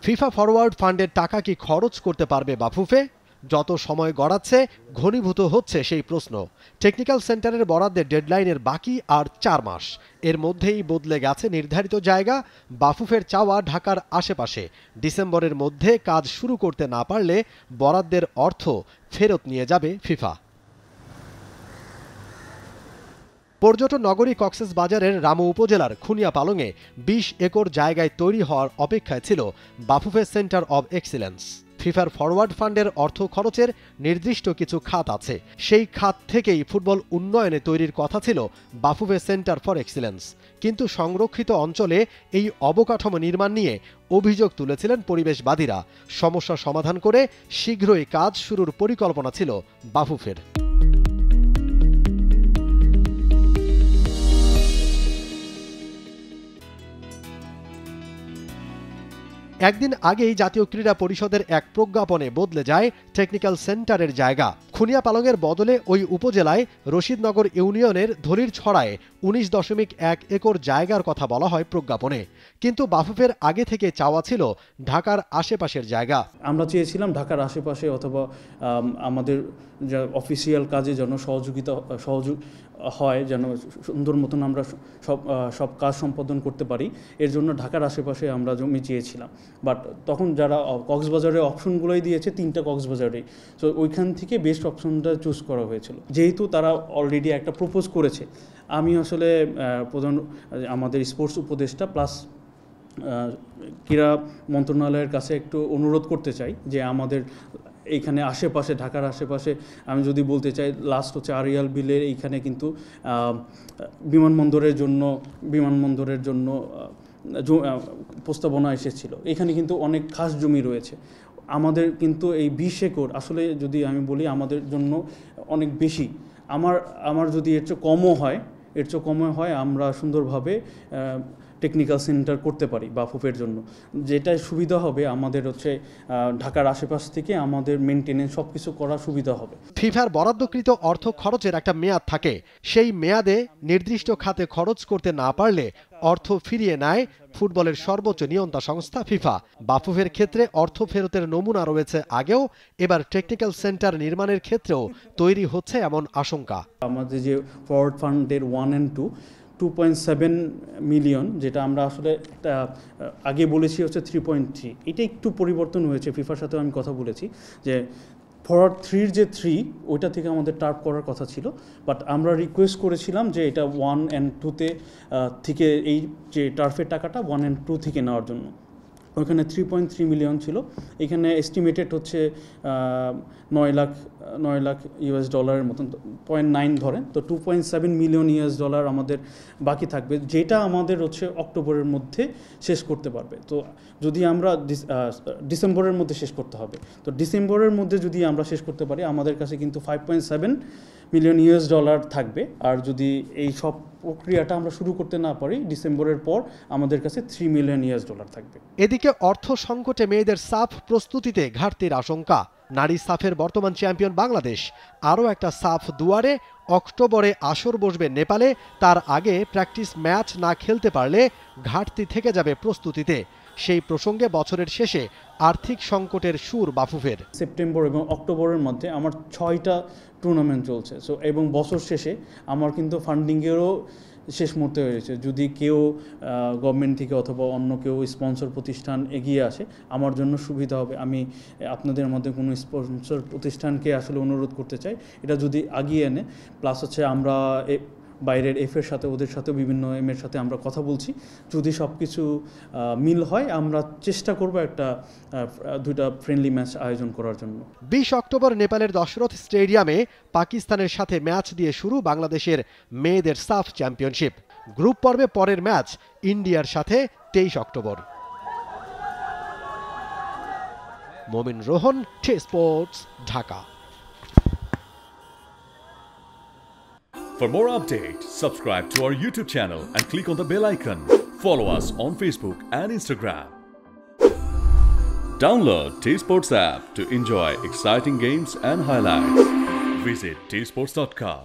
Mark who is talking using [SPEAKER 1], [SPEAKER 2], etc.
[SPEAKER 1] FIFA forward ফান্ডের টাকা কি খরচ করতে পারবে বাফুফে? যত সময় গড়াচ্ছে ঘনীভূত হচ্ছে সেই প্রশ্ন। টেকনিক্যাল সেন্টারের বরাদ্দের ডেডলাইনের বাকি আর 4 মাস। এর মধ্যেই বদলে গেছে নির্ধারিত জায়গা। বাফুফের চাওয়া ঢাকার আশেপাশে। ডিসেম্বরের মধ্যে কাজ শুরু করতে না পারলে বরাদ্দের অর্থ ফেরত নিয়ে যাবে ফিফা। পর্যটন নগরী কক্সবাজারের রামু উপজেলার খুনিয়া পালংয়ে 20 একর জায়গায় তৈরি হওয়ার অপেক্ষায় ছিল বাফুফে সেন্টার অব এক্সিলেন্স। ফিফার ফরওয়ার্ড ফান্ডের অর্থ খরচের নির্দিষ্ট কিছু খাত আছে। সেই খাত থেকেই ফুটবল উন্নয়নে তৈরির কথা ছিল বাফুফে সেন্টার ফর এক্সিলেন্স। কিন্তু সংরক্ষিত অঞ্চলে এই অবকাঠামো নির্মাণ নিয়ে অভিযোগ তুলেছিলেন পরিবেশবাদীরা। সমস্যা সমাধান করে শীঘ্রই কাজ শুরুর পরিকল্পনা ছিল বাফুফের। একদিন আগেই জাতীয় ক্রীড়া পরিষদের এক প্রজ্ঞাপনে বদলে যায় টেকনিক্যাল সেন্টারের জায়গা। খুনিয়া পালংয়ের বদলে ওই উপজেলায় রশিদনগর ইউনিয়নের ধলির ছড়ায় 19.1 একর জায়গার কথা বলা হয় প্রজ্ঞাপনে। কিন্তু বাফুফের আগে থেকে চাওয়া ছিল ঢাকার আশেপাশের জায়গা।
[SPEAKER 2] আমরা চেয়েছিলাম ঢাকার আশেপাশে অথবা আমাদের যা অফিসিয়াল কাজে যেন সহযোগ হয়, যেন সুন্দর মতন আমরা সব কাজ সম্পাদন করতে পারি। এর জন্য ঢাকার আশেপাশে আমরা জমি চেয়েছিলাম। বাট তখন যারা কক্সবাজারের অপশনগুলোই দিয়েছে 3টা কক্সবাজারেই, তো ওইখান থেকে বেস্ট অপশনটা চুজ করা হয়েছিল। যেহেতু তারা অলরেডি একটা প্রপোজ করেছে, আমি আসলে আমাদের স্পোর্টস উপদেষ্টা প্লাস ক্রীড়া মন্ত্রণালয়ের কাছে একটু অনুরোধ করতে চাই যে আমাদের এইখানে আশেপাশে, ঢাকার আশেপাশে আমি যদি বলতে চাই, লাস্ট হচ্ছে আরিয়াল বিলের এইখানে কিন্তু বিমানবন্দরের জন্য প্রস্তাবনা এসেছিল। এখানে কিন্তু অনেক খাস জমি রয়েছে। আমাদের কিন্তু এই 20 একর আসলে যদি আমি বলি আমাদের জন্য অনেক বেশি। আমার যদি এর চেয়ে কমও হয় আমরা সুন্দরভাবে টেকনিক্যাল সেন্টার করতে পারি বাফুফের জন্য। যেটা সুবিধা হবে আমাদের হচ্ছে ঢাকার আশেপাশ থেকে আমাদের মেনটেনেন্স সব কিছু করা সুবিধা হবে।
[SPEAKER 1] ফিফার বরাদ্দকৃত অর্থ খরচের একটা মেয়াদ থাকে। সেই মেয়াদে নির্দিষ্ট খাতে খরচ করতে না পারলে অর্থ ফিরিয়ে নেয় ফুটবলের সর্বোচ্চ নিয়ন্ত্রণ সংস্থা ফিফা। বাফুফের ক্ষেত্রে অর্থ ফেরতের নমুনা রয়েছে আগেও, এবার টেকনিক্যাল সেন্টার নির্মাণের ক্ষেত্রেও তৈরি হচ্ছে এমন আশঙ্কা।
[SPEAKER 2] আমাদের যে ফরওয়ার্ড ফান্ডের 1 and 2.7 মিলিয়ন, যেটা আমরা আসলে আগে বলেছি হচ্ছে 3.3, এটা একটু পরিবর্তন হয়েছে। ফিফার সাথেও আমি কথা বলেছি যে ফরওয়ার্ড 3 যে 3 ওইটা থেকে আমাদের টার্প করার কথা ছিল, বাট আমরা রিকোয়েস্ট করেছিলাম যে এটা 1 and 2 থেকে এই যে টার্ফের টাকাটা 1 and 2 থেকে নেওয়ার জন্য। ওইখানে 3.3 মিলিয়ন ছিল, এখানে এস্টিমেটেড হচ্ছে 9 লাখ ইউএস ডলারের মতন, 0.9 ধরেন, তো 2.7 মিলিয়ন ইউএস ডলার আমাদের বাকি থাকবে, যেটা আমাদের হচ্ছে অক্টোবরের মধ্যে শেষ করতে পারবে। তো যদি আমরা ডিসেম্বরের মধ্যে শেষ করতে হবে, তো ডিসেম্বরের মধ্যে যদি আমরা শেষ করতে পারি আমাদের কাছে কিন্তু 5.7 মিলিয়ন ইউএস ডলার থাকবে। আর যদি এই সব প্রক্রিয়াটা আমরা শুরু করতে না পারি ডিসেম্বরের পর আমাদের কাছে 3 মিলিয়ন ইউএস ডলার থাকবে।
[SPEAKER 1] এদিকে অর্থ সংকটে মেয়েদের সাফ প্রস্তুতিতে ঘাটতির আশঙ্কা। নারী সাফের বর্তমান চ্যাম্পিয়ন বাংলাদেশ। আরও একটা সাফ দুয়ারে। অক্টোবরে আসর বসবে নেপালে। তার আগে প্র্যাকটিস ম্যাচ না খেলতে পারলে ঘাটতি থেকে যাবে প্রস্তুতিতে। সেই প্রসঙ্গে বছরের শেষে আর্থিক সংকটের সুর বাফুফের।
[SPEAKER 2] সেপ্টেম্বর এবং অক্টোবরের মধ্যে আমার 6টা টুর্নামেন্ট চলছে, সো এবং বছর শেষে আমার কিন্তু ফান্ডিংয়েরও শেষ মুহূর্তে হয়েছে। যদি কেউ গভর্নমেন্ট থেকে অথবা অন্য কেউ স্পন্সর প্রতিষ্ঠান এগিয়ে আসে আমার জন্য সুবিধা হবে। আমি আপনাদের মধ্যে কোনো স্পন্সর প্রতিষ্ঠানকে আসলে অনুরোধ করতে চাই এটা যদি আগিয়ে এনে, প্লাস হচ্ছে আমরা বাইরের এফের সাথে ওদের সাথে বিভিন্ন এমের সাথে আমরা কথা বলছি। যদি সব কিছু মিল হয় আমরা চেষ্টা করব একটা 2টা ফ্রেন্ডলি ম্যাচ আয়োজন করার জন্য।
[SPEAKER 1] 20 অক্টোবর নেপালের দশরথ স্টেডিয়ামে পাকিস্তানের সাথে ম্যাচ দিয়ে শুরু বাংলাদেশের মেয়েদের সাফ চ্যাম্পিয়নশিপ। গ্রুপ পর্বে পরের ম্যাচ ইন্ডিয়ার সাথে 23 October. Momin Rohan, T Sports, Dhaka.
[SPEAKER 3] For more updates, subscribe to our YouTube channel and click on the bell icon. Follow us on Facebook and Instagram. Download T-Sports app to enjoy exciting games and highlights. Visit tsports.com.